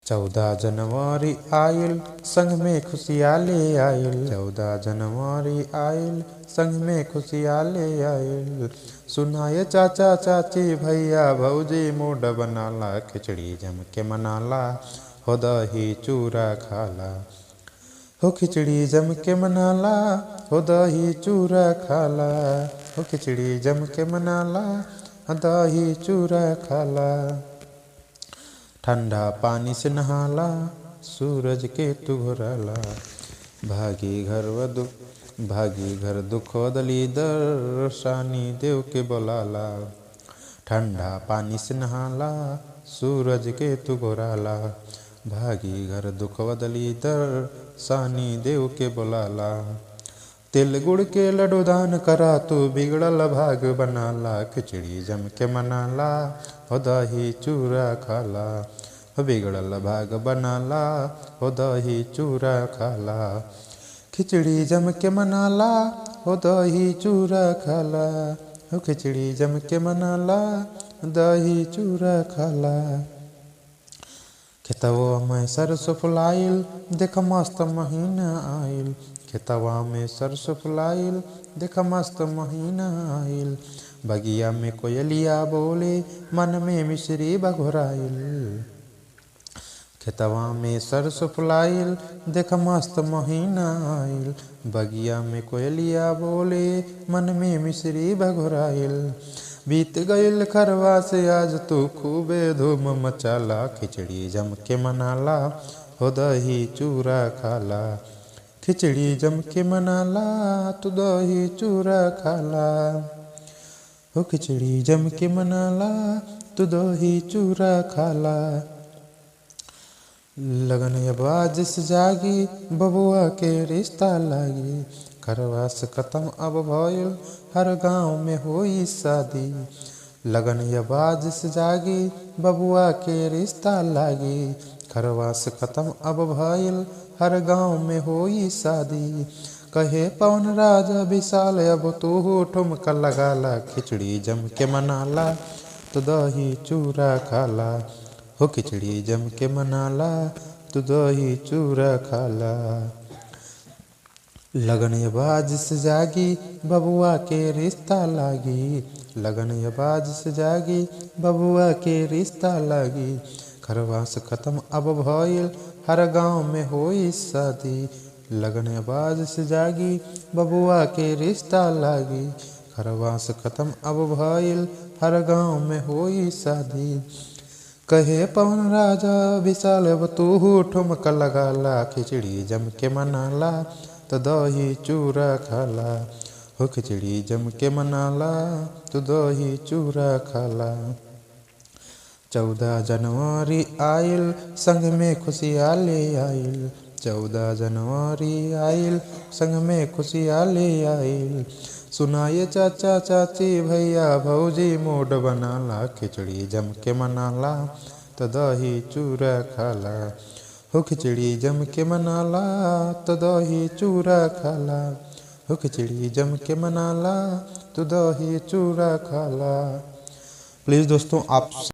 14 जनवरी आइल संग में खुशियाँ ले आइल। 14 जनवरी आइल संग में खुशियाँ ले आइल। सुनाए चाचा चाची भैया भौजी मूड बनाला, खिचड़ी जम के मनाला, हो दही चूरा खाला। हो खिचड़ी जम के मनाला, हो दही चूरा खाला। हो खिचड़ी जम के मनाला, हो दही चूरा खाला। ठंडा पानी से नहाला, सूरज के तू घुराला। भागी घर दुखो दलीदर, शानी देव के बोलाला। ठंडा पानी से नहाला, सूरज के तू घुराला। भागी घर दुखो दलीदर, शानी देव के बोलाला। तिल गुड़ के लड्डू दान करा, तू बिगड़ल भाग बनाला। खिचड़ी जम के मनाला, हो दही चूरा खाला। हो बिगड़ल भाग बनाला, हो दही चूरा खाला। खिचड़ी जम के मनाला, हो दही चूरा खाला। हो खिचड़ी जम के मनाला, दही चूरा खाला। खेतवा में सरसों फुलाइल, देख मस्त महीना आइल। खेतवा में सरसों फुलाइल, देख मस्त महीना आइल। बगिया में कोयलिया बोले, मन में मिश्री बघुराइल। खेतवा में सरसों फुलाइल, देख मस्त महीना आइल। बगिया में कोयलिया बोले, मन में मिश्री बघुराइल। बीत गईल खरवा से आज तू खूबे धूम मचाला। खिचड़ी जम के मनाला, हो दही चूरा खाला। खिचड़ी जम के मनाला, तू दही चूरा खाला। हो खिचड़ी जम के मनाला, तू दही चूरा खाला। लगन अब से जागी, बबुआ के रिश्ता लागी। खरवास खत्म अब भइल, हर गांव में होई शादी। लगन अब से जागी, बबुआ के रिश्ता लागी। खरवास खत्म अब भइल, हर गांव में होई शादी। कहे पवन राजा विशाल, अब तू ठुमका लगाला। खिचड़ी जम के मनाला, तो दही चूरा खाला। हो खिचड़ी जम के मनाला, तो दही चूरा खाला। लगन अब से जागी, बबुआ के रिश्ता लागी। लगन अब से जागी, बबुआ के रिश्ता लागी। खरवास खत्म अब भइल, हर गांव में होई शादी। लगन अब से जागी, बबुआ के रिश्ता लागी। खरवास खत्म अब भइल, हर गांव में होई शादी। कहे पवन राजा विशाल, अब तू ठुमका लगाला। खिचड़ी जम के मनाला, तो दही चूरा खाला। हो खिचड़ी जम के मनाला, तो दही चूरा खाला। 14 जनवरी आइल संग में खुशियाँ ले आइल। 14 जनवरी आइल संग में खुशियाँ ले आइल। सुनाए चाचा चाची भैया भौजी मूड बनाला। खिचड़ी जम के मनाला, तो दही चूरा खाला। हो खिचड़ी जम के मनाला, तो दही चूरा खाला। हो खिचड़ी जम के मनाला, तो दही चूरा खाला। प्लीज़ दोस्तों, आप